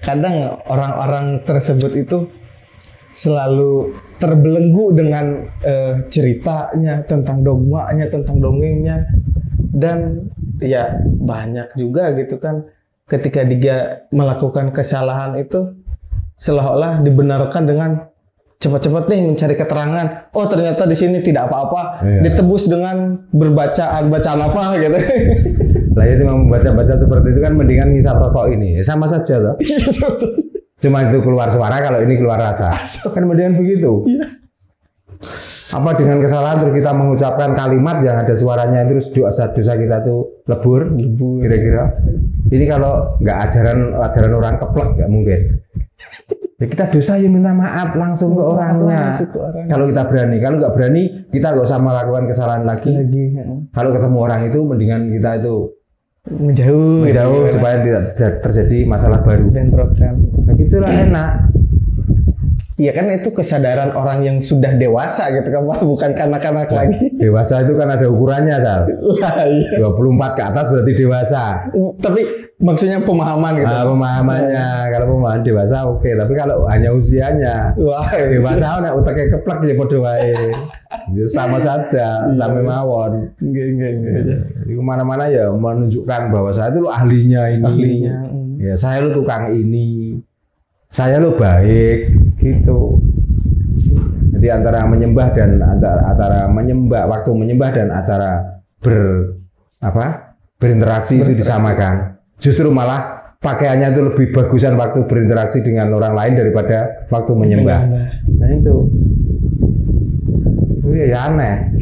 kadang orang-orang tersebut itu selalu terbelenggu dengan ceritanya tentang dogmanya, tentang dongengnya, dan ya banyak juga gitu kan ketika dia melakukan kesalahan itu seolah-olah dibenarkan dengan cepat-cepat nih mencari keterangan. Oh ternyata di sini tidak apa-apa, ditebus dengan bacaan apa gitu. Lah itu membaca-baca seperti itu kan mendingan ngisap rokok ini, sama saja toh. Cuma itu keluar suara, kalau ini keluar rasa. Kan mendingan begitu. Apa dengan kesalahan terus kita mengucapkan kalimat yang ada suaranya terus dosa kita tuh lebur kira-kira. Ini kalau nggak ajaran orang keplek nggak mungkin. Ya kita dosa ya minta maaf langsung ke orangnya. Kalau kita berani, kalau nggak berani kita nggak usah melakukan kesalahan lagi. Kalau ketemu orang itu mendingan kita itu menjauh gitu, supaya tidak terjadi masalah baru. Bentrokan. Nah, gitulah enak. Iya kan itu kesadaran orang yang sudah dewasa gitu kan, bukan kanak-kanak lagi. Dewasa itu kan ada ukurannya, Sal. 24 ke atas berarti dewasa. Tapi maksudnya pemahaman gitu. Pemahamannya, kalau pemahaman dewasa oke, tapi kalau hanya usianya, dewasa nek uteknya keplek ya padha wae. Sama saja, sami mawon. Enggak. Jadi kemana-mana ya menunjukkan bahwa saya itu lo ahlinya ini. Ya, saya lo tukang ini. Saya lo baik gitu. Jadi antara menyembah dan antara menyembah, waktu menyembah dan acara berinteraksi itu disamakan. Justru malah pakaiannya itu lebih bagusan waktu berinteraksi dengan orang lain daripada waktu menyembah. Nah itu ya aneh.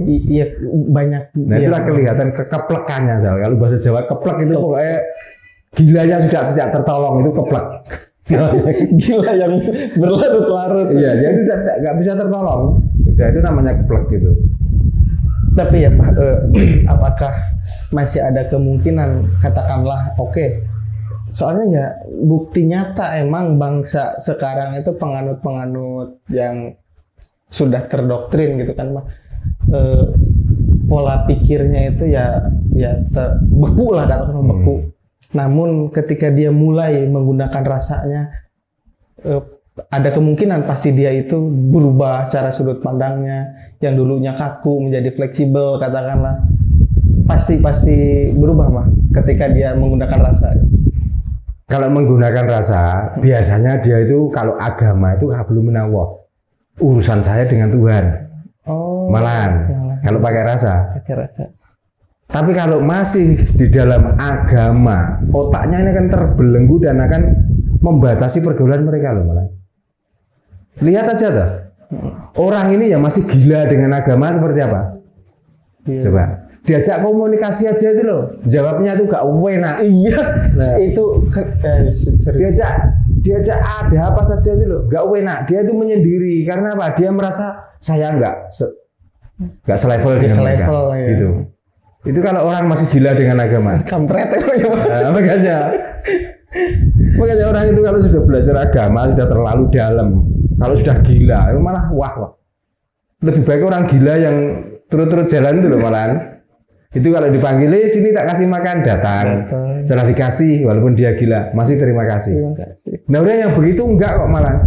Iya banyak. Nah itulah kelihatan kekeplekannya, Sal. Kalau bahasa Jawa keplek itu pokoknya gilanya sudah tidak tertolong, itu keplek. Gila yang berlarut-larut. Iya, jadi nggak bisa tertolong. Udah itu namanya keplek gitu. Tapi ya Pak, apakah masih ada kemungkinan katakanlah soalnya ya bukti nyata emang bangsa sekarang itu penganut-penganut yang sudah terdoktrin gitu kan Pak. Pola pikirnya itu ya beku lah, katakanlah beku. Namun ketika dia mulai menggunakan rasanya, ada kemungkinan pasti dia itu berubah cara sudut pandangnya, yang dulunya kaku menjadi fleksibel katakanlah. Pasti berubah Mah ketika dia menggunakan rasa. Kalau menggunakan rasa, biasanya dia itu kalau agama itu hablum minallah. Urusan saya dengan Tuhan. Malahan kalau pakai rasa. Tapi kalau masih di dalam agama, otaknya ini akan terbelenggu dan akan membatasi pergaulan mereka loh malah. Lihat aja tuh, orang ini yang masih gila dengan agama seperti apa? Coba diajak komunikasi aja itu loh, jawabnya tuh gak enak. Iya, nah, itu diajak ada apa saja itu loh, gak enak. Dia itu menyendiri karena apa? Dia merasa saya nggak selevel dengan mereka, ya. Gitu. Itu kalau orang masih gila dengan agama. Kampret ya. Nah, makanya orang itu kalau sudah belajar agama sudah terlalu dalam, kalau sudah gila itu malah wah. Lebih baik orang gila yang turut-turut jalan itu loh malahan. Itu kalau dipanggil sini tak kasih makan datang. Setelah dikasih walaupun dia gila masih terima kasih. Nah orang yang begitu enggak kok malah.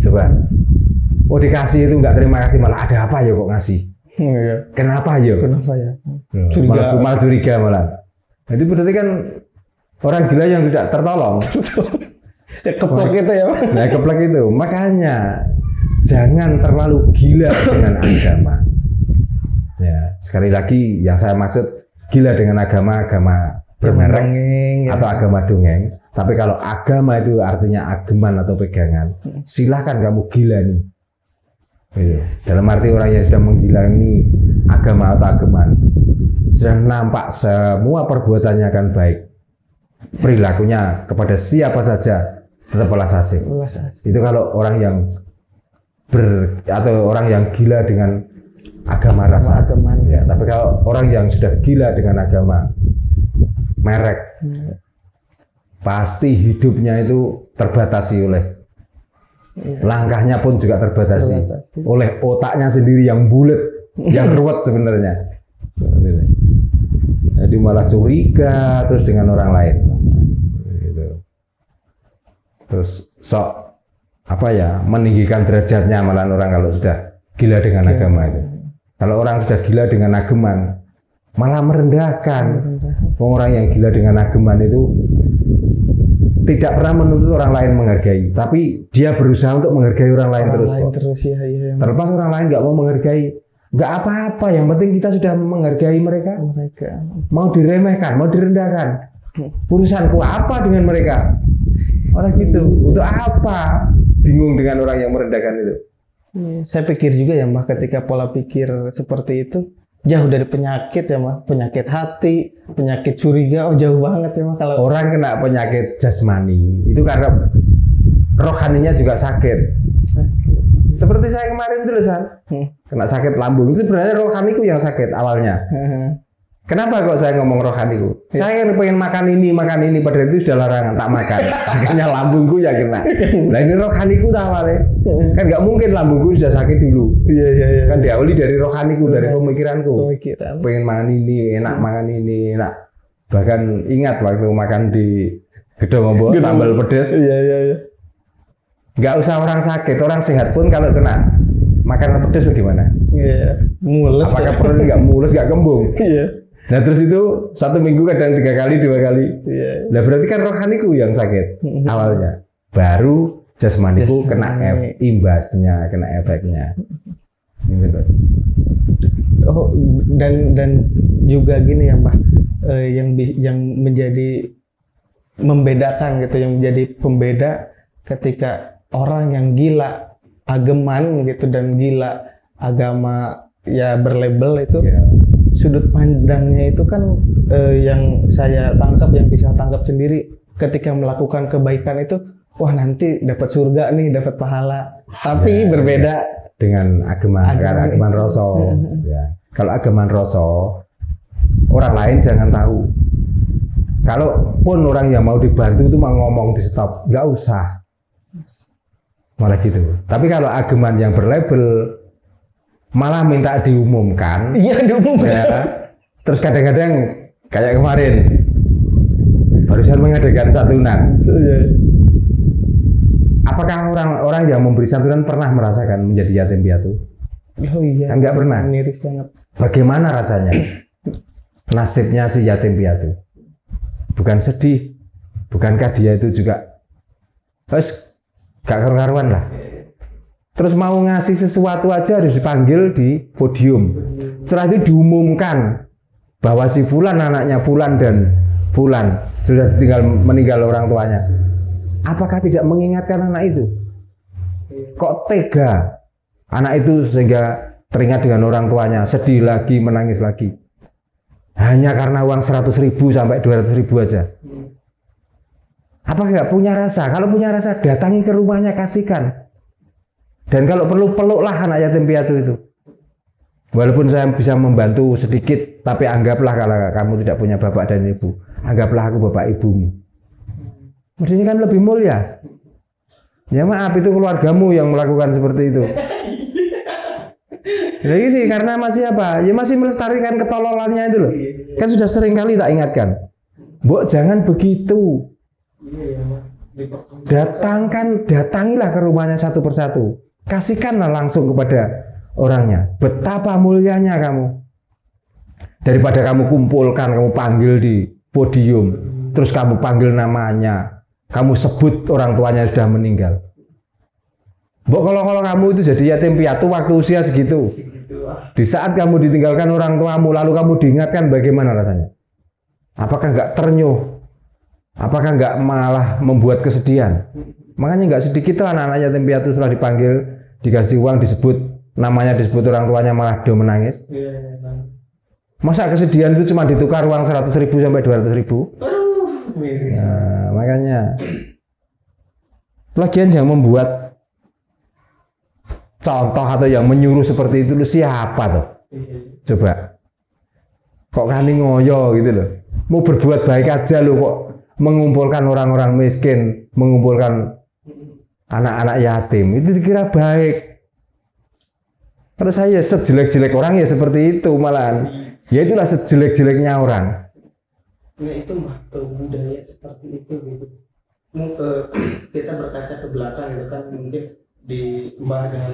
Coba. Oh dikasih itu enggak terima kasih, malah ada apa ya kok ngasih? Kenapa ya? Malah curiga malah. Itu berarti kan orang gila yang tidak tertolong. Ya keplek itu ya. Nah keplek itu. Makanya jangan terlalu gila dengan agama. Ya, sekali lagi yang saya maksud gila dengan agama bermerek atau agama dongeng. Tapi kalau agama itu artinya ageman atau pegangan, silahkan kamu gila nih. Dalam arti orang yang sudah menggila ini agama atau ageman, sudah nampak semua perbuatannya akan baik, perilakunya kepada siapa saja tetap welas asih. Itu kalau orang yang orang yang gila dengan agama rasa. Ya, tapi kalau orang yang sudah gila dengan agama merek, pasti hidupnya itu terbatasi oleh langkahnya pun juga terbatasi oleh otaknya sendiri yang bulat, yang ruwet sebenarnya. Jadi malah curiga terus dengan orang lain. terus sok apa ya meninggikan derajatnya malah orang kalau sudah gila dengan agama itu. Kalau orang sudah gila dengan ageman malah merendahkan. Orang yang gila dengan ageman itu tidak pernah menuntut orang lain menghargai, tapi dia berusaha untuk menghargai orang lain terus. Terlepas orang lain nggak mau menghargai, nggak apa-apa. Yang penting kita sudah menghargai mereka. Mau diremehkan, mau direndahkan, urusanku apa dengan mereka? Orang gitu, untuk apa? Bingung dengan orang yang merendahkan itu. Saya pikir juga ya Mbah, ketika pola pikir seperti itu jauh dari penyakit ya Mbah, penyakit hati, penyakit curiga, jauh banget ya Mbah. Kalau orang kena penyakit jasmani itu karena rohaninya juga sakit. Seperti saya kemarin tuh San, kena sakit lambung, itu sebenarnya rohaniku yang sakit awalnya. Kenapa kok saya ngomong rohaniku? Saya pengen makan ini, padahal itu sudah larangan, tak makan. Akhirnya lambungku yang kena. Nah ini rohaniku awalnya. Kan nggak mungkin lambungku sudah sakit dulu. Iya. Kan diawali dari rohaniku, dari pemikiranku. Pengen makan ini, enak. Bahkan ingat waktu makan di Gedong Obo, sambal pedes. Iya. Nggak usah orang sakit, orang sehat pun kalau kena makanan pedes bagaimana? Iya, mules. Apakah perut nggak mules, nggak kembung? Iya. Nah terus itu 1 minggu kadang 3 kali, 2 kali. Iya. Nah berarti kan rohaniku yang sakit awalnya. Baru jasmaniku kena imbasnya, kena efeknya. Gitu. Oh dan juga gini ya Mbah, yang menjadi membedakan gitu, yang menjadi pembeda ketika orang yang gila ageman gitu dan gila agama ya berlabel itu. Yeah. Sudut pandangnya itu kan yang saya tangkap, yang bisa tangkap sendiri ketika melakukan kebaikan itu, wah nanti dapat surga nih, dapat pahala. Tapi ya, berbeda dengan ageman roso. Ya. Kalau ageman roso, orang lain jangan tahu. Kalaupun orang yang mau dibantu itu mau ngomong di stop, nggak usah. Malah gitu. Tapi kalau ageman yang berlabel malah minta diumumkan. Iya, diumumkan. Ya. Terus kadang-kadang kayak kemarin barusan mengadakan santunan. Apakah orang-orang yang memberi santunan pernah merasakan menjadi yatim piatu? Oh iya. Enggak pernah. Miris banget. Bagaimana rasanya? Nasibnya si yatim piatu. Bukan sedih. Bukankah dia itu juga gak karuan lah. Terus mau ngasih sesuatu aja harus dipanggil di podium. Setelah itu diumumkan bahwa si Fulan anaknya Fulan dan Fulan sudah meninggal orang tuanya. Apakah tidak mengingatkan anak itu? Kok tega anak itu sehingga teringat dengan orang tuanya, sedih lagi, menangis lagi. Hanya karena uang 100.000 sampai 200.000 aja. Apa nggak punya rasa? Kalau punya rasa, datangi ke rumahnya, kasihkan. Dan kalau perlu peluklah anak yatim piatu itu. Walaupun saya bisa membantu sedikit, tapi anggaplah kalau kamu tidak punya bapak dan ibu, anggaplah aku bapak ibumu. Mestinya kan lebih mulia. Ya maaf, itu keluargamu yang melakukan seperti itu. Nah ini karena masih apa? Ya masih melestarikan ketololannya itu loh. Kan sudah sering kali tak ingatkan. Mbok jangan begitu. Datangilah ke rumahnya satu persatu. Kasihkanlah langsung kepada orangnya. Betapa mulianya kamu. Daripada kamu kumpulkan, kamu panggil di podium, terus kamu panggil namanya, kamu sebut orang tuanya sudah meninggal. Mbok kalau kamu itu jadi yatim piatu waktu usia segitu, di saat kamu ditinggalkan orang tuamu, lalu kamu diingatkan, bagaimana rasanya? Apakah nggak ternyuh? Apakah nggak malah membuat kesedihan? Makanya nggak sedikit tuh anak-anak yatim piatu setelah dipanggil, dikasih uang, disebut namanya, disebut orang tuanya, malah do menangis. Masa kesedihan itu cuma ditukar uang 100.000 sampai 200.000? Nah, makanya lagian yang membuat contoh atau yang menyuruh seperti itu lu siapa tuh? Coba. Kok kani ngoyo gitu loh. Mau berbuat baik aja lo kok mengumpulkan orang-orang miskin, mengumpulkan anak-anak yatim, itu dikira baik. Terus saya sejelek-jelek orang ya seperti itu malahan. Ya itulah sejelek-jeleknya orang. Nah itu mah budaya seperti itu gitu. kita berkaca ke belakang gitu kan, mungkin di Mbah dengan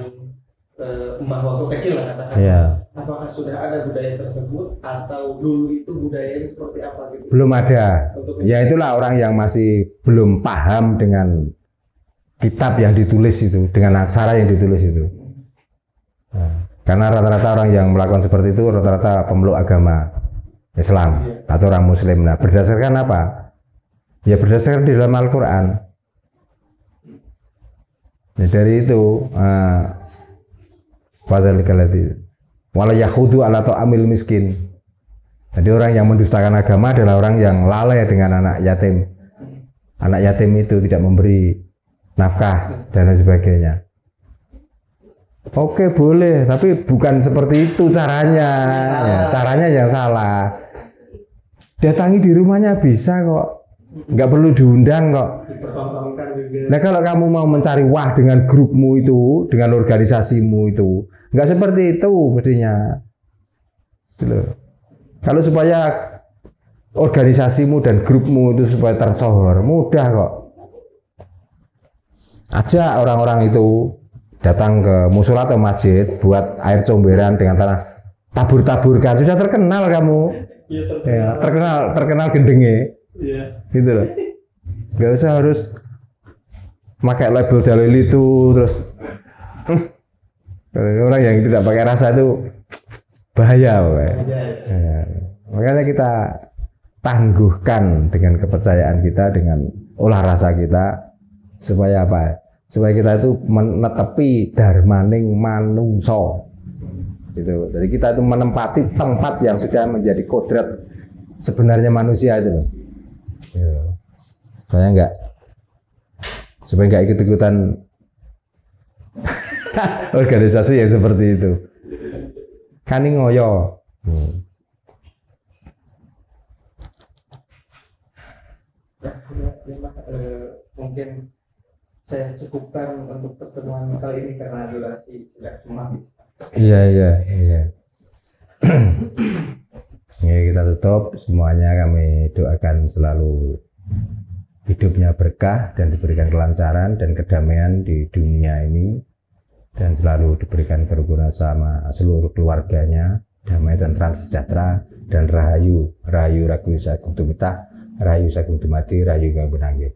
Mbah waktu kecil lah katakan. Iya. Apakah sudah ada budaya tersebut atau dulu itu budayanya seperti apa gitu? Belum ada. Ya itulah orang yang masih belum paham dengan kitab yang ditulis itu, dengan aksara yang ditulis itu. Nah, karena rata-rata orang yang melakukan seperti itu rata-rata pemeluk agama Islam atau orang Muslim. Nah, berdasarkan apa? Ya berdasarkan di dalam Al-Quran. Ya, dari itu, fadzalikallati wala yahudu ala ta'amil miskin. Jadi orang yang mendustakan agama adalah orang yang lalai dengan anak yatim. Anak yatim itu tidak memberi nafkah dan lain sebagainya. Oke boleh, tapi bukan seperti itu caranya. Ya, caranya yang salah. Datangi di rumahnya bisa kok, nggak perlu diundang kok. Dipertontonkan juga. Nah kalau kamu mau mencari wah dengan grupmu itu, dengan organisasimu itu, nggak seperti itu mestinya. Gitu loh. Kalau supaya organisasimu dan grupmu itu supaya tersohor, mudah kok. Ajak orang-orang itu datang ke musola atau masjid buat air comberan dengan tanah tabur-taburkan, sudah terkenal kamu. Ya, terkenal gendenge. Iya. Gitu loh. Gak usah harus pakai label dalil itu terus. Orang yang tidak pakai rasa itu bahaya. Ya. Makanya kita tangguhkan dengan kepercayaan kita, dengan olah rasa kita, supaya apa? Supaya kita itu menetepi darmaning manungso. Gitu. Jadi kita itu menempati tempat yang sudah menjadi kodrat sebenarnya manusia itu loh. Ya. Supaya enggak ikut-ikutan organisasi yang seperti itu. Kani ngoyo. Mungkin saya cukupkan untuk pertemuan kali ini karena durasi sudah habis. Iya. Ya, kita tutup semuanya, kami doakan selalu hidupnya berkah dan diberikan kelancaran dan kedamaian di dunia ini, dan selalu diberikan kerukunan sama seluruh keluarganya, damai tentram sejahtera dan rahayu rahayu sagung tumita rahayu sagung tumati rahayu kang benangge.